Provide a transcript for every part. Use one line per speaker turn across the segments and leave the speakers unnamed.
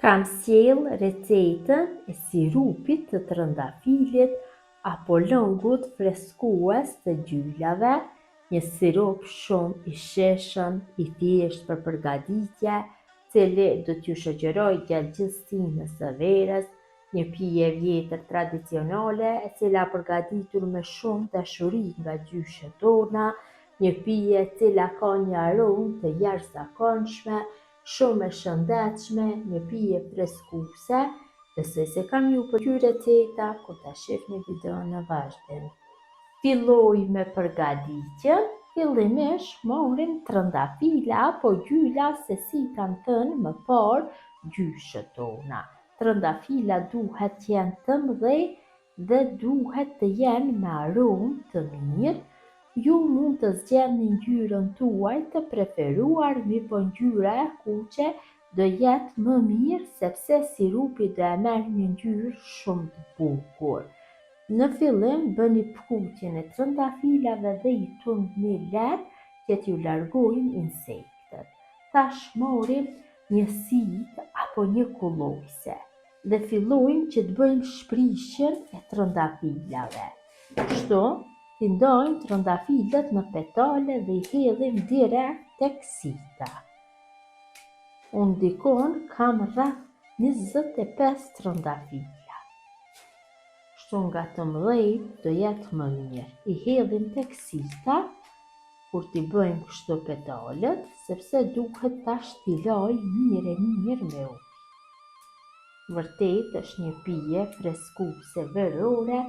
Kam sjell recetën e sirupit të trëndafilit apo lëngut freskues të gjylave, një sirup shumë i sheshëm, i thjeshtë për përgatitje, cili do t'ju shoqëroj gjatë gjithë stinës së verës, një pije vjetër tradicionale e cila përgatitur me shumë dashuri nga gjyshet tona, një pije e cila ka një aromë të jashtëzakonshme, shumë e shëndetshme, një pije freskuese. Besoj se kam ju për ky receta kur ta shihni videon në vazhdim. Filloj me përgatitjen. Fillimisht marrim trëndafila apo gjyla se si kam thënë më parë gjyshet tona. Trëndafila duhet të jenë të mëdhenj dhe duhet të jenë me aromë të mirë. Ju mund të zgjidhni ngjyrën tuaj të preferuar, mirëpo ngjyra e kuqe do jetë më mirë sepse sirupi do e merr një ngjyrë shumë të bukur. Në fillim bëni prutjen e trëndafilave dhe i tundni lehtë që t'ju largojnë insektet. Tash marrim një sitë apo një kullojse dhe fillojmë që të bëjmë shprishjen e trëndafilave. Kështu t'i ndajmë trëndafilat në petale dhe i hedhim direkt tek sita. Unë dikon kam rreth 25 trëndafila. Kështu nga të mëdhenjt do jetë më mirë. I hedhim tek sita kur t'i bëjmë kështu petalet, sepse duhet tash t'i laj mirë me ujë. Vërtet është një pije freskuese verore,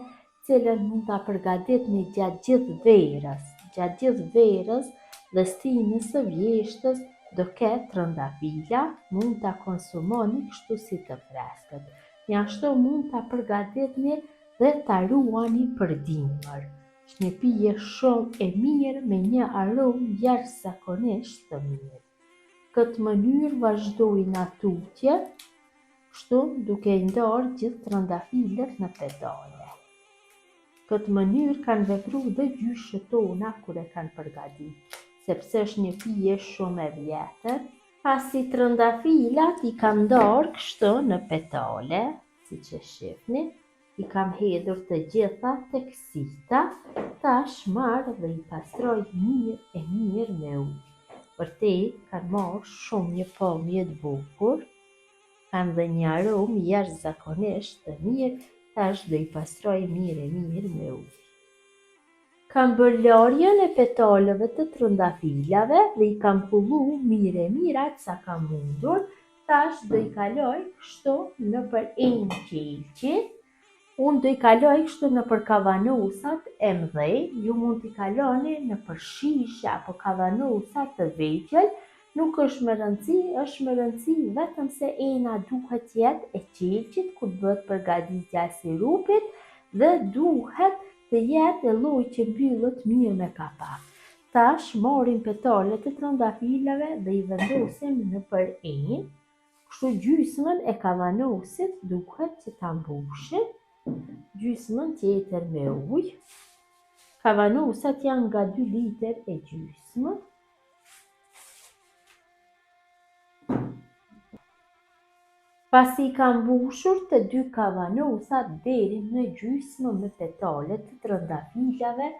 cilën mund ta përgatitni gjatë gjithë verës. Gjatë gjithë verës dhe stinës së vjeshtës do ketë trëndafila, mund ta konsumoni kështu si të freskët. Ashtu mund ta përgatitni dhe ta ruani për dimër. Është një pije shumë e mirë me një aromë jashtëzakonisht të mirë. Këtë mënyrë vazhdojnë tutje, kështu duke i ndarë gjithë trëndafilet në petale. Këtë mënyrë kanë vepruar dhe gjyshet tona kur e kanë përgatitur, sepse është një pije shumë e vjetër. Pasi trëndafilat i kam ndarë kështu në petale, siç e shihni, i kam hedhur të gjitha tek sita, tash marr dhe i pastroj mirë me ujë. Vërtet kanë marrë shumë një pamje të bukur, kanë dhe një aromë jashtëzakonisht të mirë. Tash do i pastroj mirë me ujë. Kam bërë larjen e petaleve të trëndafilave dhe i kam pullu mirë aq sa kam mundur. Tash do i kaloj kështu nëpër një qelçi. Unë do i kaloj kështu nëpër kavanosat e mëdhenj. Ju mund t'i kaloni nëpër shishe apo kavanosa të vegjël. Nuk është me rëndësi, është me rëndësi vetëm se ena duhet jetë e qelçit kur bëhet përgatitja e sirupit dhe duhet të jetë e lloj që mbyllet mirë me kapak. Tash marrim petalet e trëndafilave dhe i vendosim nëpër enë. Kështu gjysmën e kavanosit duhet që ta mbushim, gjysmën tjetër me ujë. Kavanosat janë nga 2 litër e gjysmë. Pasi kam mbushur të 2 kavanosat deri në gjysmë me petalet të trëndafilave,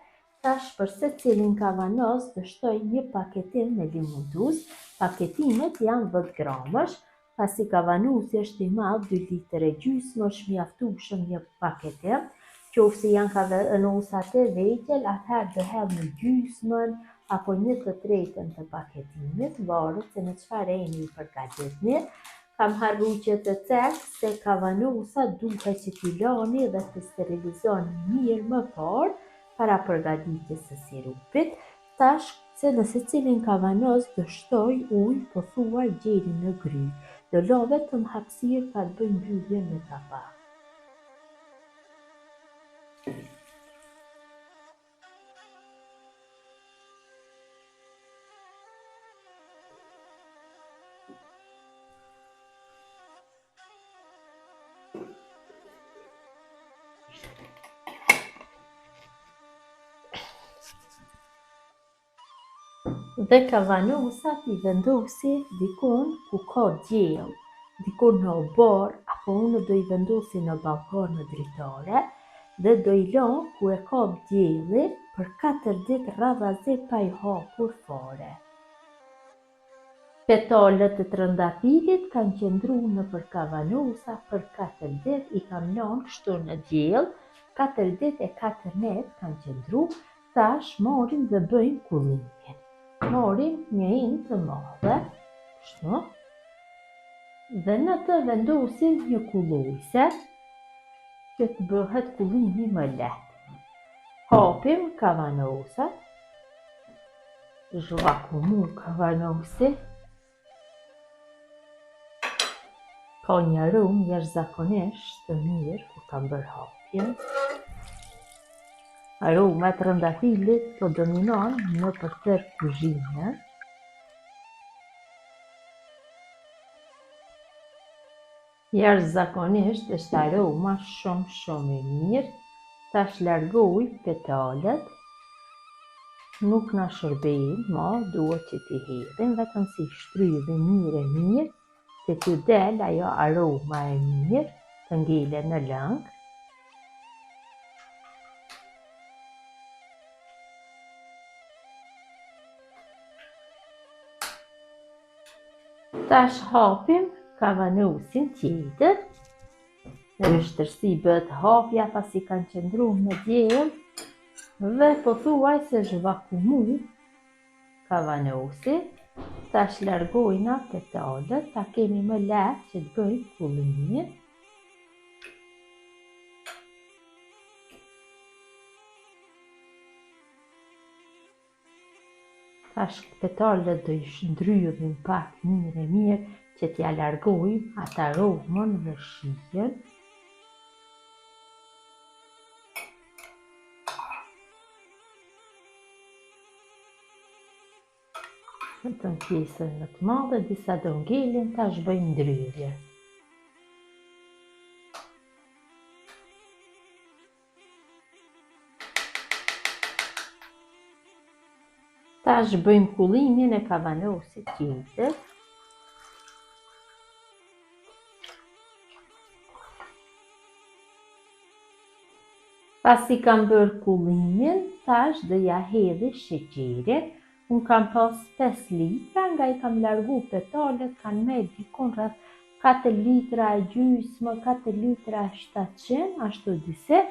tash për secilin kavanos do shtoj një paketim me limonduz. Paketimet janë 10 gramësh. Pasi kavanosi është i madh, 2 litër e gjysmë, është mjaftueshëm një paketim. Qofse janë kavanosat e vegjël, atëherë do hedh në gjysmën apo 1/3 të paketimit, varet se në çfarë eni i përgatitni. Kam harruar që të cek se kavanosa duhet që t'i lani dhe të sterilizoni mirë më parë para përgatitjes së sirupit. Tash se në secilin kavanos do shtoj ujë pothuaj deri në gry. Do lë vetëm hapësirë pa të bëj mbyllje me kapak. Dhe kavanosat i vendosi dikun ku ka diell. dikur në obor, apo unë do I vendosi në balkon në dritare dhe do I lë ku e ka dielli për 4 ditë radhazi pa I hapur fare. Petalet e trëndafilit kanë qëndru nëpër kavanosa për 4 ditë, I kam lënë kështu në diell, 4 ditë e 4 net kanë qëndru, tash morim dhe bëjmë kullimin. Morim një hinë të madhe, kështu, dhe në të vendosim një kullujse, që të bëhet kullimi më lehtë. Hapim kavanosat, zhvakumu kavanosi, ka një aromë jashtëzakonisht të mirë kur kam bërë hapjen. Aroma e trëndafilit po dominon nëpër tërë kuzhinën. Jashtëzakonisht është aroma shumë e mirë. Tash largoj petalet. Nuk na shërbejnë, ma duhet që t'i hedhim, vetëm si shtrydhi mirë, se t'ju del ajo aroma e mirë, të ngele në lëng. Tash hapim kavanosin tjetër. Në vështërsi bëhet hapja pasi kanë qëndru në diell dhe pothuajse zhvakumu kavanosi. Tash largojna petalet, ta kemi më lehtë që të bëjmë kullimin. Tash petalet do I shndrydhim pak mirë që t'ja largojmë atë aromën dhe shijen. Vetëm pjesën më të madhe, disa do ngelen, tash bëjmë ndryrje. Tash bëjmë kullimin e kavanosit tjetër. Pasi kam bërë kullimin, tash do ja hedhi sheqerin. Unë kam pas 5 litra, nga I kam largu petalet, kanë me dikon rreth 4 litra e gjysmë, 4 litra e 700, ashtu disi.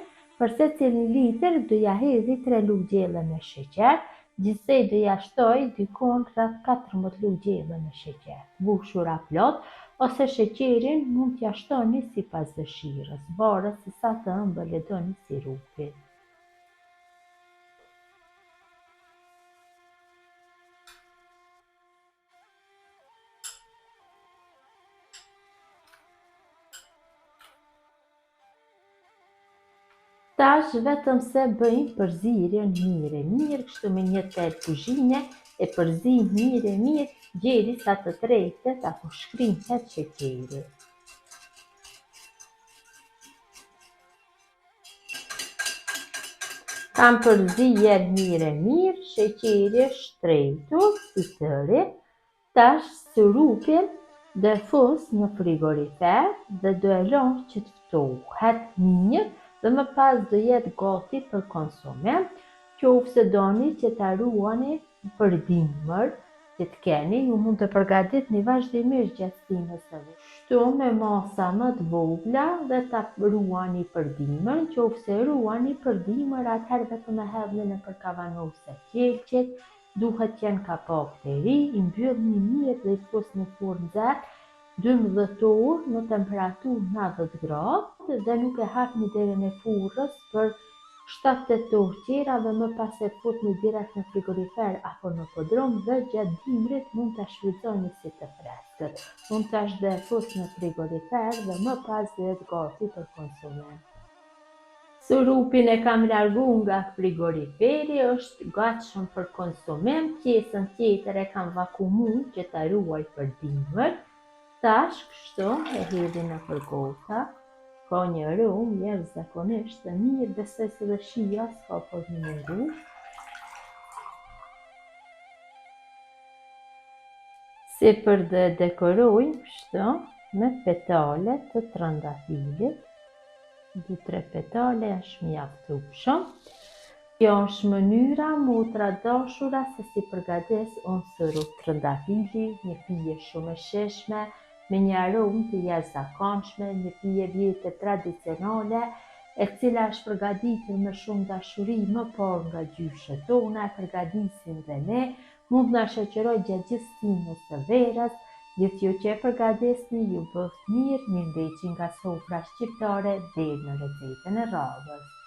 Për secilin litër do ja hedhi 3 lugë gjelle me sheqer, gjithsej do ja shtoj dikon rreth 14 lugë gjelle me sheqer, mbushura plot, ose sheqerin mund t'ja shtoni sipas dëshirës, varet se sa të ëmbël e doni sirupin. Tash vetëm se bëjmë përzierjen mirë, kështu me një tel kuzhine, e përzi mirë, derisa të tregtet apo shkrinhet sheqeri. Kam përzier mirë, sheqeri shtretur, I tëri. Tash sirupin do e fus në frigorifer dhe do e lëm që të ftohet mirë dhe më pas do jetë gati për konsumim. Qofse doni që ta ruani për dimër, që të keni, ju mund të përgatitni vazhdimisht gjatë stinës së vet. Kështu me masa më të vogla dhe ta ruani për dimër. Qofse ruani për dimër, atëherë vetëm e hedhni nëpër kavanose qelqet, duhet qenë kapak të ri, I mbyllni mirë dhe I fusni në fornë nxehtë 12 orë në temperaturë 90 gradë dhe nuk e hapni derën e furrës për 7-8 orë tjera dhe më pas e futni direkt në frigorifer apo në podrum dhe gjatë dimrit mund ta shfrytëzoni si të freskët. Unë tash do e fus në frigorifer dhe më pas do jetë gati për konsumim. Sirupin e kam largu nga frigoriferi, është gatshëm për konsumim. Pjesën tjetër e kam vakumu që ta ruaj për dimër. Tash kështu e hedhi nëpër gota. Ka një aromë jashtëzakonisht të mirë, besoj se dhe shija s'ka për një mungu. Si për dhe dekorojmë kështu, me petale të trëndafilit. 2-3 petale është mjaftueshëm. Kjo është mënyra motra dashura se si përgatis unë syrup trëndafili, një pije shumë e sheshme, me një aromë të jashtëzakonshme, një pije vjetë tradicionale, e cila është përgatitur me shumë dashuri më parë nga gjyshet tona, e përgatisin dhe ne, mund na shoqëroj gjatë gjithë stinës së verës, gjithë ju që e përgatisni ju bëft mirë, një ndeqi nga sofra shqiptare deri në recetën e radhës.